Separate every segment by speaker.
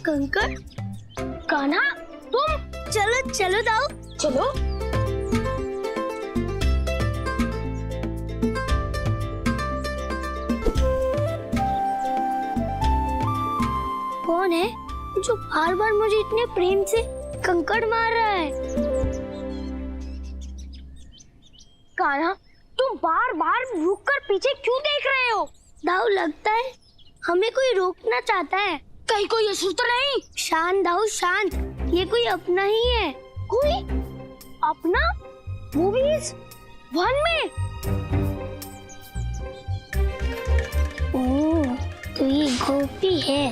Speaker 1: कंकड़? कान्हा तुम? चलो चलो दाऊ, चलो। कौन है जो बार बार मुझे इतने प्रेम से कंकड़ मार रहा है? कान्हा तुम बार बार रुककर पीछे क्यों देख रहे हो? दाऊ लगता है हमें कोई रोकना चाहता है। कहीं कोई असुर तो नहीं? शांत दाऊ शांत, ये कोई अपना ही है। कोई अपना? वो भी इस वन में? ओह, तो ये गोपी है।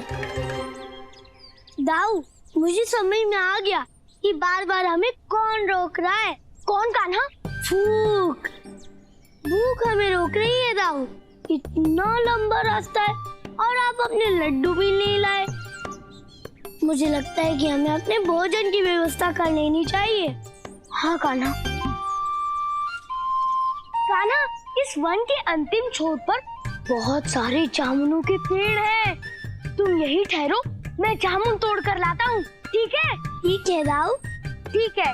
Speaker 1: दाऊ मुझे समझ में आ गया कि बार बार हमें कौन रोक रहा है। कौन कान्हा? भूख। भूख हमें रोक रही है दाऊ। इतना लंबा रास्ता है और आप अपने लड्डू भी नहीं लाए। मुझे लगता है कि हमें अपने भोजन की व्यवस्था कर लेनी चाहिए। हाँ कान्हा। कान्हा, इस वन के अंतिम छोर पर बहुत सारे जामुनों के पेड़ हैं। तुम यही ठहरो, मैं जामुन तोड़ कर लाता हूँ। ठीक है? ठीक है दाऊ। ठीक है।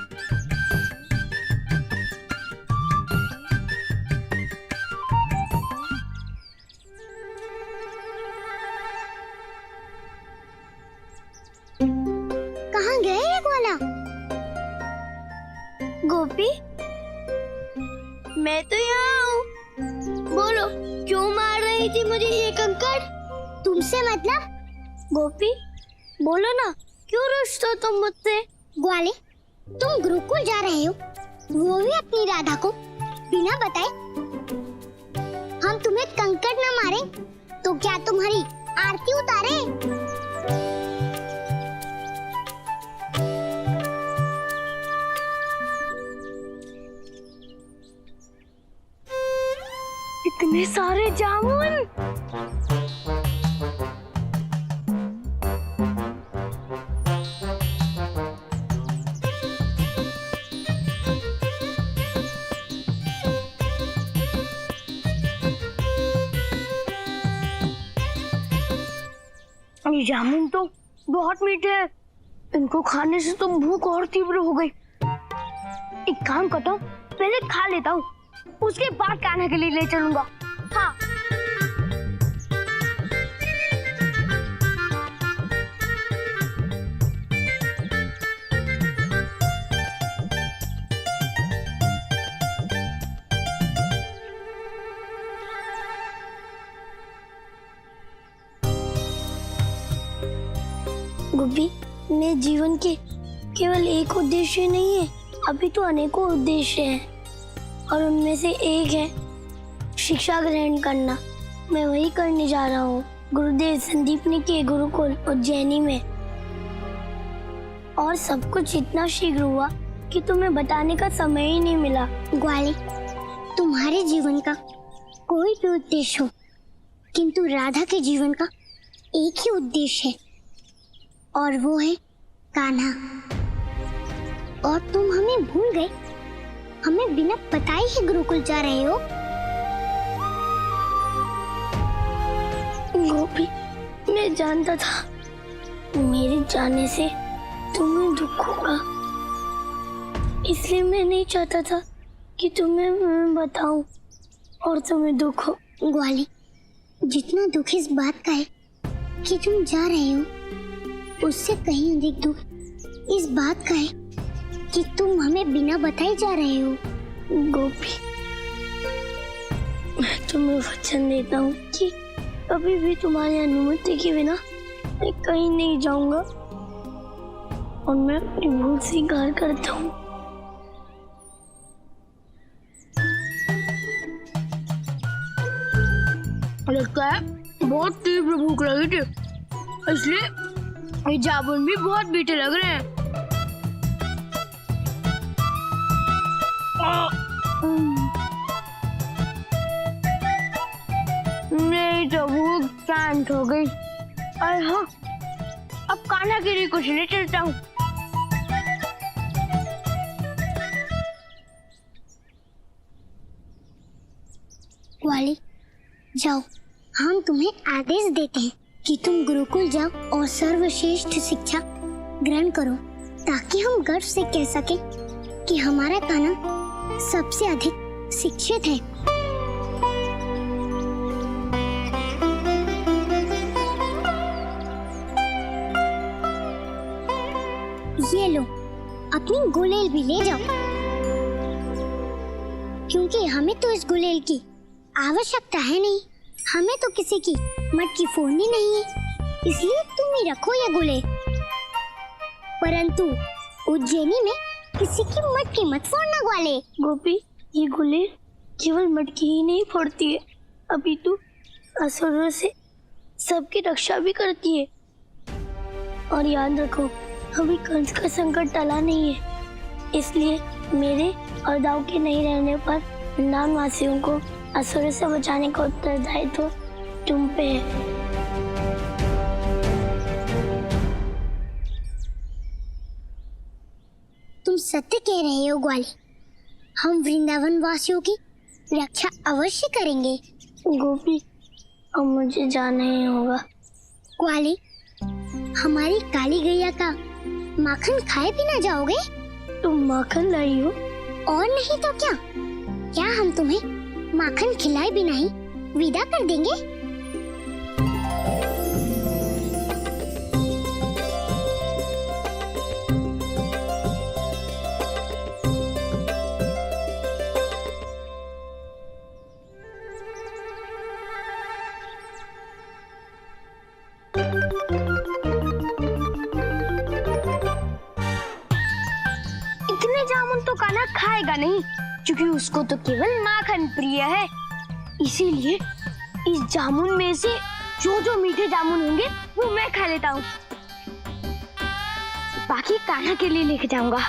Speaker 1: कहाँ गए ये ग्वाला? गोपी, मैं तो यहाँ हूँ। बोलो, क्यों मार रही थी मुझे ये कंकड़? तुमसे मतलब? गोपी, बोलो ना, क्यों रुष्ट हो तुम मुझसे? ग्वाले, तुम गुरुकुल जा रहे हो, वो भी अपनी राधा को बिना बताए। हम तुम्हें कंकड़ न मारे तो क्या तुम्हारी आरती उतारे? इतने सारे जामुन! ये जामुन तो बहुत मीठे हैं। इनको खाने से तो भूख और तीव्र हो गई। एक काम करता हूँ, पहले खा लेता हूँ, उसके बाद कान्हा के लिए ले चलूंगा। हाँ। गुब्बी, मेरे जीवन के केवल एक उद्देश्य नहीं है, अभी तो अनेकों उद्देश्य हैं और उनमें से एक है शिक्षा ग्रहण करना। मैं वही करने जा रहा हूँ गुरुदेव संदीपनी के गुरुकुल उज्जैनी में। और सब कुछ इतना शीघ्र हुआ कि तुम्हें बताने का समय ही नहीं मिला। ग्वाले, तुम्हारे जीवन का कोई भी उद्देश्य हो, किंतु राधा के जीवन का एक ही उद्देश्य है और वो है कान्हा। और तुम हमें भूल गए, हमें बिना बताए ही गुरुकुल जा रहे हो। गोपी, मैं जानता था मेरे जाने से तुम्हें दुख होगा, इसलिए मैं नहीं चाहता था कि तुम्हें मैं बताऊं और तुम्हें दुख हो। ग्वाली, जितना दुख इस बात का है कि तुम जा रहे हो, उससे कहीं अधिक दुख इस बात का है कि तुम हमें बिना बताए जा रहे हो। गोपी, मैं तुम्हें वचन देता हूँ कि कभी भी तुम्हारी अनुमति के बिना मैं कहीं नहीं जाऊंगा और मैं अपनी भूल स्वीकार करता हूँ। लगता है बहुत तीव्र भूख लगी थी, इसलिए ये जामुन भी बहुत मीठे लग रहे हैं। मेरी तो भूख शांत हो गई। और हाँ, अब कान्हा के लिए कुछ ले चलता हूँ। ग्वाली, जाओ, हम तुम्हें आदेश देते हैं कि तुम गुरुकुल जाओ और सर्वश्रेष्ठ शिक्षा ग्रहण करो, ताकि हम गर्व से कह सकें कि हमारा कान्हा सबसे अधिक शिक्षित है। ये लो, अपनी गुलेल भी ले जाओ, क्योंकि हमें तो इस गुलेल की आवश्यकता है नहीं। हमें तो किसी की मटकी फोड़नी नहीं है, इसलिए तुम ही रखो ये गुलेल। परंतु उज्जैनी में किसी की मटकी मत फोड़ना ग्वाले।
Speaker 2: गोपी, ये गुलेल केवल मटकी ही नहीं फोड़ती है, अभी तू असुरों से सबकी रक्षा भी करती है। और याद रखो, अभी कंस का संकट टला नहीं है, इसलिए मेरे और दाऊ के नहीं रहने पर वृंदावनवासियों को असुरों से बचाने का उत्तरदायित्व तुम पे है।
Speaker 1: तुम सत्य कह रहे हो ग्वाली, हम वृंदावन वासियों की रक्षा अवश्य करेंगे।
Speaker 2: गोपी, अब मुझे जाना ही होगा।
Speaker 1: ग्वाली, हमारी काली गैया का माखन खाए बिना जाओगे?
Speaker 2: तुम माखन लाई हो?
Speaker 1: और नहीं तो क्या हम तुम्हें माखन खिलाए बिना ही विदा कर देंगे?
Speaker 2: इतने जामुन तो कान्हा खाएगा नहीं, क्योंकि उसको तो केवल माखन प्रिय है। इसीलिए इस जामुन में से जो जो मीठे जामुन होंगे वो मैं खा लेता हूँ, बाकी कान्हा के लिए लेके जाऊंगा।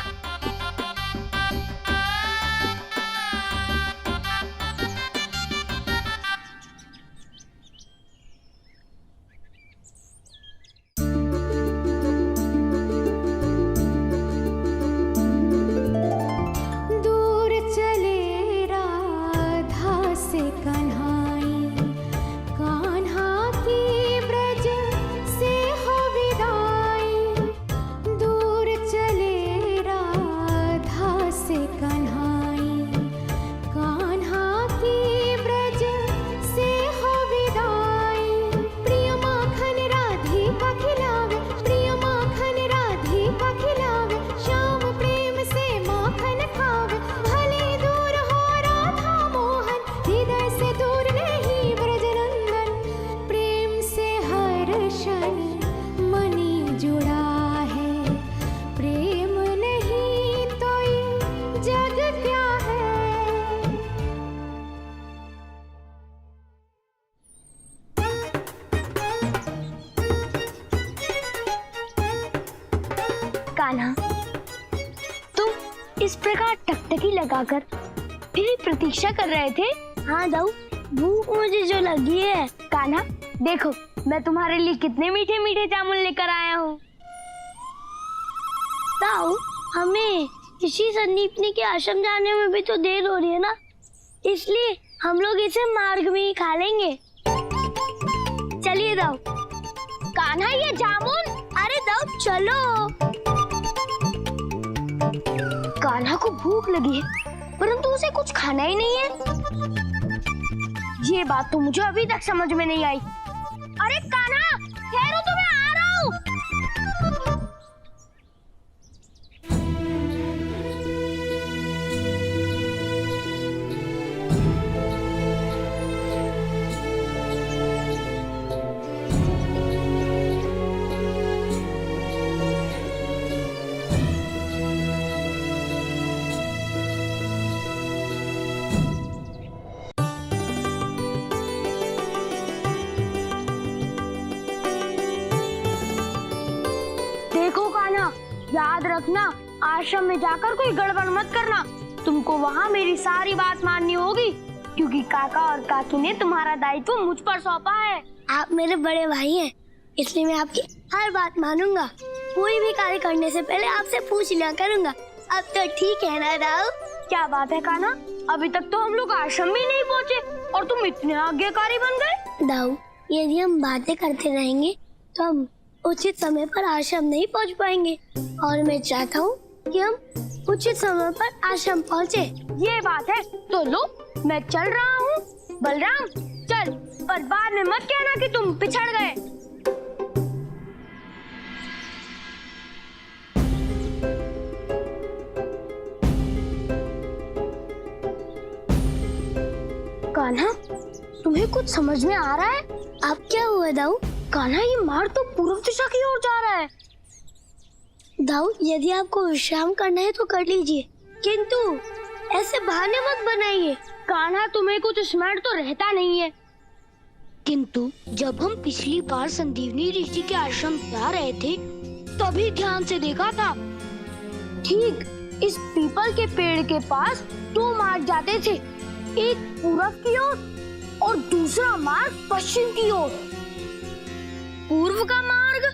Speaker 2: कान्हा, तुम इस प्रकार टकटकी लगाकर मेरी प्रतीक्षा कर रहे थे? हाँ दाऊ, भूख मुझे जो लगी है। कान्हा, देखो मैं तुम्हारे लिए कितने मीठे मीठे जामुन लेकर आया हूँ। दाऊ, हमें ऋषि संदीपनी के आश्रम जाने में भी तो देर हो रही है ना, इसलिए हम लोग इसे मार्ग में ही खा लेंगे। चलिए दाऊ। कान्हा, ये जामुन। अरे दाऊ चलो। कान्हा को भूख लगी है, परंतु उसे कुछ खाना ही नहीं है। ये बात तो मुझे अभी तक समझ में नहीं आई। अरे कान्हा, ठहरो तो मैं आ रहा हूँ। याद रखना, आश्रम में जाकर कोई गड़बड़ मत करना। तुमको वहाँ मेरी सारी बात माननी होगी, क्योंकि काका और काकी ने तुम्हारा दायित्व मुझ पर सौंपा है।
Speaker 1: आप मेरे बड़े भाई हैं, इसलिए मैं आपकी हर बात मानूंगा। कोई भी कार्य करने से पहले आपसे पूछ लिया करूंगा। अब तो ठीक है ना दाऊ?
Speaker 2: क्या बात है कान्हा, अभी तक तो हम लोग आश्रम भी नहीं पहुँचे और तुम इतने आज्ञाकारी बन गए।
Speaker 1: दाऊ,
Speaker 2: यदि हम बातें करते रहेंगे तो हम उचित समय पर आश्रम नहीं पहुंच पाएंगे, और मैं चाहता हूँ कि हम उचित समय पर आश्रम पहुँचे।
Speaker 3: ये बात है तो लो, मैं चल रहा हूँ। बलराम चल, पर बाद में मत कहना कि तुम पिछड़ गए। कान्हा, तुम्हें कुछ समझ में आ रहा है?
Speaker 2: अब क्या हुआ दाऊ?
Speaker 3: कान्हा, ये मार्ग तो पूर्व दिशा की ओर जा रहा है।
Speaker 2: दाऊ, यदि आपको विश्राम करना है तो कर लीजिए, किंतु ऐसे बहाने मत बनाइए।
Speaker 3: कान्हा, तुम्हें कुछ स्मरण तो रहता नहीं है।
Speaker 2: किंतु जब हम पिछली बार संदीवनी ऋषि के आश्रम जा रहे थे तभी ध्यान से देखा था।
Speaker 3: ठीक इस पीपल के पेड़ के पास दो मार्ग जाते थे, एक पूरब की ओर और दूसरा मार्ग पश्चिम की ओर। पूर्व का मार्ग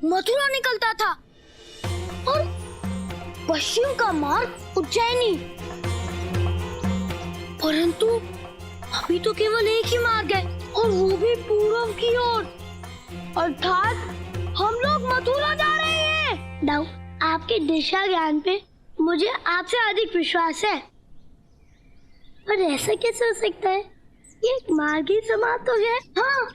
Speaker 3: मथुरा निकलता था और पश्चिम का मार्ग उज्जैनी। परंतु अभी तो केवल एक ही मार्ग है, और वो भी पूर्व की ओर, अर्थात हम लोग मथुरा जा रहे हैं।
Speaker 2: दाऊ, आपके दिशा ज्ञान पे मुझे आपसे अधिक विश्वास है, पर ऐसा कैसे हो सकता है? ये एक मार्ग ही समाप्त हो गया। हाँ,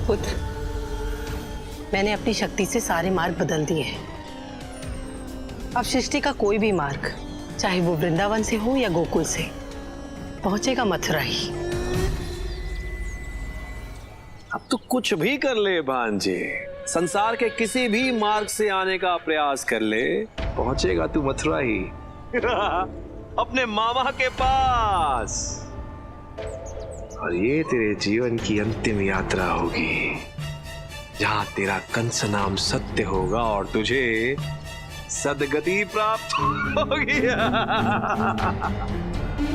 Speaker 4: पुत्र, मैंने अपनी शक्ति से सारे मार्ग बदल दिए हैं। अब सृष्टि का कोई भी मार्ग, चाहे वो वृंदावन से हो या गोकुल से, पहुंचेगा मथुरा ही।
Speaker 5: अब तो कुछ भी कर ले भांजे, संसार के किसी भी मार्ग से आने का प्रयास कर ले, पहुंचेगा तू मथुरा ही। अपने मामा के पास। और ये तेरे जीवन की अंतिम यात्रा होगी, जहां तेरा कंस नाम सत्य होगा और तुझे सदगति प्राप्त होगी।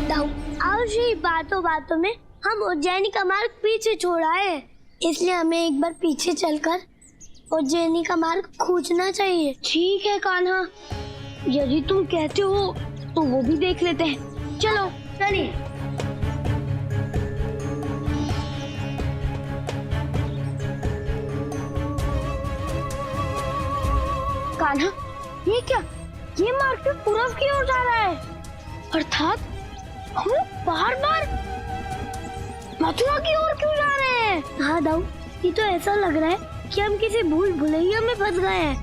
Speaker 2: दाऊ, अवश्य बातों बातों में हम उज्जैनी का मार्ग पीछे छोड़ आए, इसलिए हमें एक बार पीछे चलकर उज्जैनी का मार्ग खोजना चाहिए।
Speaker 3: ठीक है कान्हा, यदि तुम कहते हो तो वो भी देख लेते हैं। चलो चलिए। कान्हा, ये क्या? ये मार्ग तो पूरब की ओर जा रहा है, अर्थात हम लोग बार बार मथुरा की ओर क्यों जा रहे हैं?
Speaker 2: हाँ दाऊ, ये तो ऐसा लग रहा है कि हम किसी भूल भुलैया में फंस गए हैं।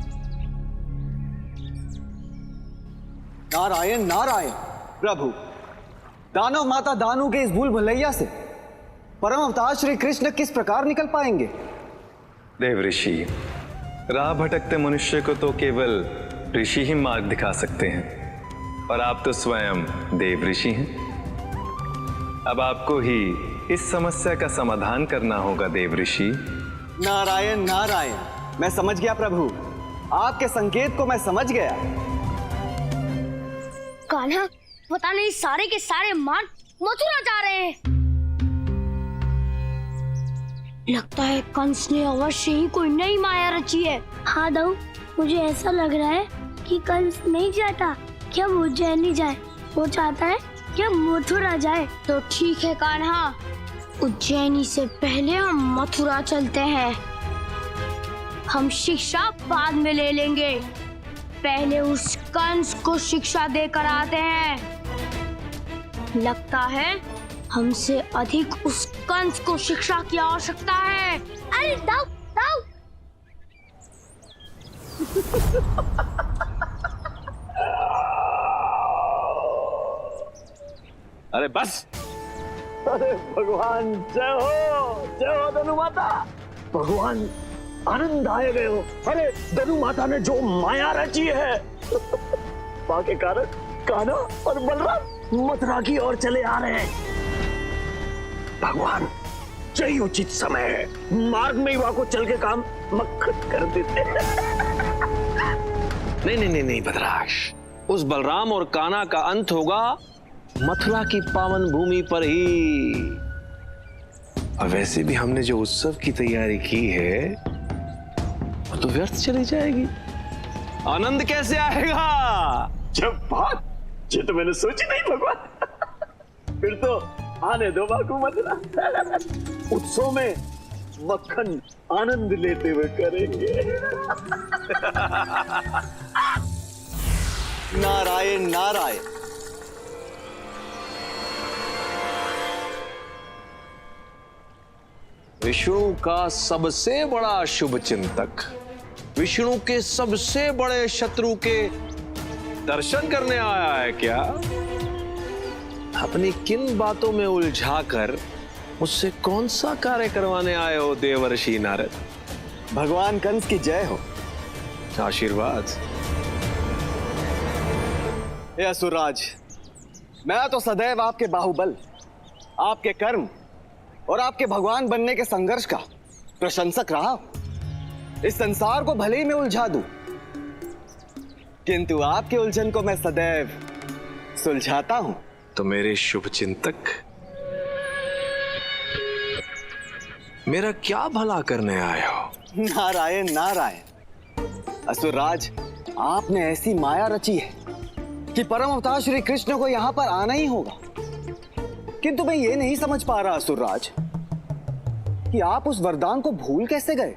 Speaker 6: नारायण नारायण प्रभु, दानव माता दानू के इस भूल भुलैया से परम अवतार श्री कृष्ण किस प्रकार निकल पाएंगे?
Speaker 7: देव ऋषि, राह भटकते मनुष्य को तो केवल ऋषि ही मार्ग दिखा सकते हैं, और आप तो स्वयं देव ऋषि हैं। अब आपको ही इस समस्या का समाधान करना होगा देव ऋषि।
Speaker 6: नारायण नारायण, मैं समझ गया प्रभु, आपके संकेत को मैं समझ गया।
Speaker 3: कान्हा, पता नहीं सारे के सारे मार्ग मथुरा जा रहे हैं। लगता है कंस ने अवश्य ही कोई नई माया रची है।
Speaker 2: हाँ दाऊ, मुझे ऐसा लग रहा है कि कंस नहीं चाहता कि हम उज्जैनी जाए, वो चाहता है कि हम मथुरा जाए।
Speaker 3: तो ठीक है कान्हा, उज्जैनी से पहले हम मथुरा चलते हैं। हम शिक्षा बाद में ले लेंगे, पहले उस कंस को शिक्षा देकर आते हैं। लगता है हमसे अधिक उस कंस को शिक्षा की आवश्यकता है।
Speaker 2: अरे दाऊ, दाऊ!
Speaker 5: अरे बस। अरे भगवान, जय हो धनु माता। भगवान, आनंद आए गए हो। अरे धनु माता ने जो माया रची है, मां के कारण कान्हा और बलराम मथुरा की ओर चले आ रहे हैं। भगवान, यही उचित समय है, मार्ग में ही वहां को चल के काम मक्खन कर देते। नहीं भद्राक्ष, उस बलराम और कान्हा का अंत होगा मथुरा की पावन भूमि पर ही। और वैसे भी हमने जो उत्सव की तैयारी की है वो तो व्यर्थ चली जाएगी। आनंद कैसे आएगा?
Speaker 8: जब बात ये तो मैंने सोची नहीं भगवान। फिर तो आने दो बाकू मथुरा। उत्सव में मक्खन आनंद लेते हुए करेंगे।
Speaker 6: नारायण नारायण।
Speaker 5: विष्णु का सबसे बड़ा शुभ चिंतक, विष्णु के सबसे बड़े शत्रु के दर्शन करने आया है क्या? अपनी किन बातों में उलझाकर मुझसे कौन सा कार्य करवाने आए हो देवर्षि नारद?
Speaker 6: भगवान कंस की जय हो।
Speaker 5: आशीर्वाद।
Speaker 6: हे असुरराज, मैं तो सदैव आपके बाहुबल, आपके कर्म और आपके भगवान बनने के संघर्ष का प्रशंसक रहा। इस संसार को भले ही मैं उलझा दूं, किंतु आपके उलझन को मैं सदैव सुलझाता हूं।
Speaker 5: तो मेरे शुभ चिंतक, मेरा क्या भला करने आए हो?
Speaker 6: नारायण नारायण। असुरराज, आपने ऐसी माया रची है कि परम अवतार श्री कृष्ण को यहां पर आना ही होगा। किंतु मैं ये नहीं समझ पा रहा असुरराज कि आप उस वरदान को भूल कैसे गए।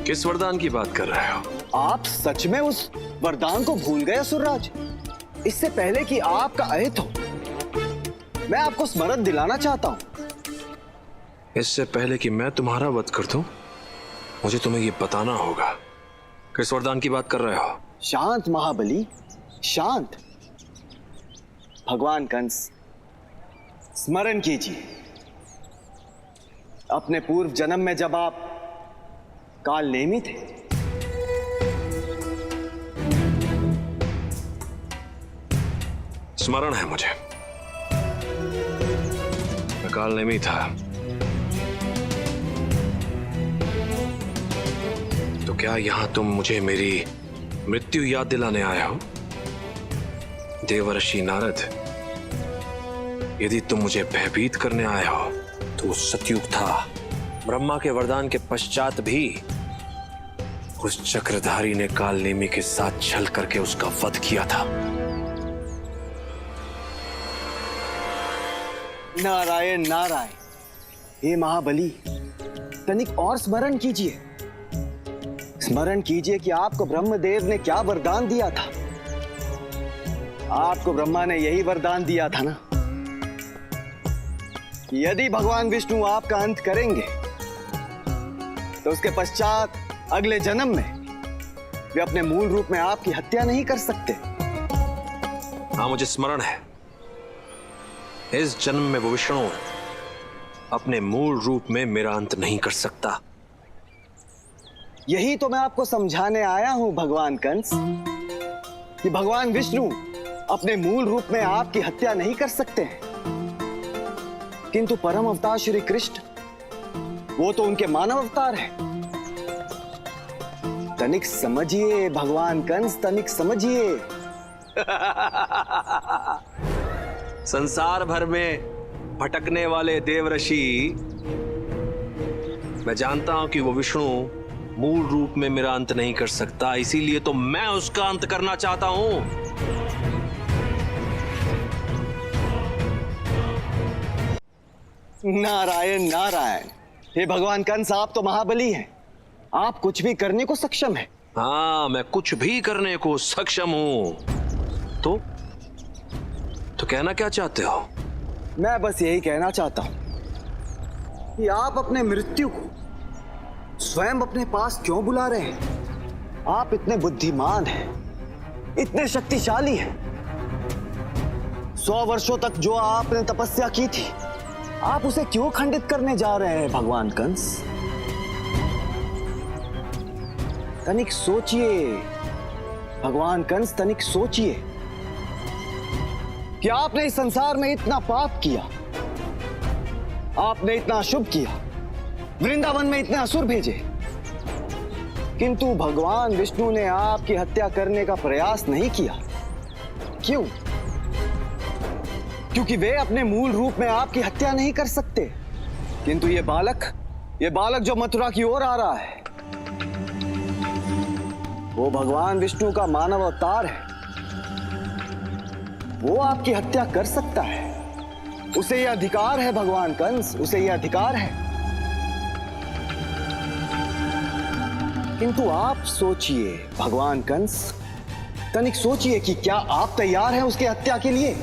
Speaker 5: किस वरदान की बात कर रहे हो?
Speaker 6: आप सच में उस वरदान को भूल गए असुरराज? इससे पहले कि आपका अहित हो, मैं आपको स्मरण दिलाना चाहता हूं।
Speaker 5: इससे पहले कि मैं तुम्हारा वध कर दूं, मुझे तुम्हें ये बताना होगा। किस वरदान की बात कर रहे हो?
Speaker 6: शांत महाबली, शांत। भगवान कंस, स्मरण कीजिए अपने पूर्व जन्म में जब आप काल नेमी थे।
Speaker 5: स्मरण है मुझे, मैं काल नेमी था। तो क्या यहां तुम मुझे मेरी मृत्यु याद दिलाने आए हो? देवर्षि नारद, यदि तुम मुझे भयभीत करने आए हो तो वो सतयुग था। ब्रह्मा के वरदान के पश्चात भी उस चक्रधारी ने काल नेमी के साथ छल करके उसका वध किया था।
Speaker 6: नारायण नारायण। हे महाबली, तनिक और स्मरण कीजिए। स्मरण कीजिए कि आपको ब्रह्मदेव ने क्या वरदान दिया था। आपको ब्रह्मा ने यही वरदान दिया था ना, यदि भगवान विष्णु आपका अंत करेंगे तो उसके पश्चात अगले जन्म में वे अपने मूल रूप में आपकी हत्या नहीं कर सकते।
Speaker 5: हाँ, मुझे स्मरण है। इस जन्म में वो विष्णु अपने मूल रूप में मेरा अंत नहीं कर सकता।
Speaker 6: यही तो मैं आपको समझाने आया हूं भगवान कंस, कि भगवान विष्णु अपने मूल रूप में आपकी हत्या नहीं कर सकते हैं, किंतु परम अवतार श्री कृष्ण, वो तो उनके मानव अवतार है। तनिक समझिए भगवान कंस, तनिक समझिए।
Speaker 5: संसार भर में भटकने वाले देवर्षि, मैं जानता हूं कि वो विष्णु मूल रूप में मेरा अंत नहीं कर सकता, इसीलिए तो मैं उसका अंत करना चाहता हूं।
Speaker 6: नारायण नारायण। हे भगवान कंस, आप तो महाबली हैं, आप कुछ भी करने को सक्षम हैं।
Speaker 5: हाँ, मैं कुछ भी करने को सक्षम हूं। तो कहना क्या चाहते हो?
Speaker 6: मैं बस यही कहना चाहता हूं कि आप अपने मृत्यु को स्वयं अपने पास क्यों बुला रहे हैं? आप इतने बुद्धिमान हैं, इतने शक्तिशाली हैं। 100 वर्षों तक जो आपने तपस्या की थी, आप उसे क्यों खंडित करने जा रहे हैं भगवान कंस? तनिक सोचिए भगवान कंस, तनिक सोचिए कि आपने इस संसार में इतना पाप किया, आपने इतना अशुभ किया, वृंदावन में इतने असुर भेजे, किंतु भगवान विष्णु ने आपकी हत्या करने का प्रयास नहीं किया। क्यों? क्योंकि वे अपने मूल रूप में आपकी हत्या नहीं कर सकते। किंतु ये बालक जो मथुरा की ओर आ रहा है, वो भगवान विष्णु का मानव अवतार है। वो आपकी हत्या कर सकता है। उसे यह अधिकार है भगवान कंस, उसे यह अधिकार है। किंतु आप सोचिए भगवान कंस, तनिक सोचिए कि क्या आप तैयार हैं उसकी हत्या के लिए?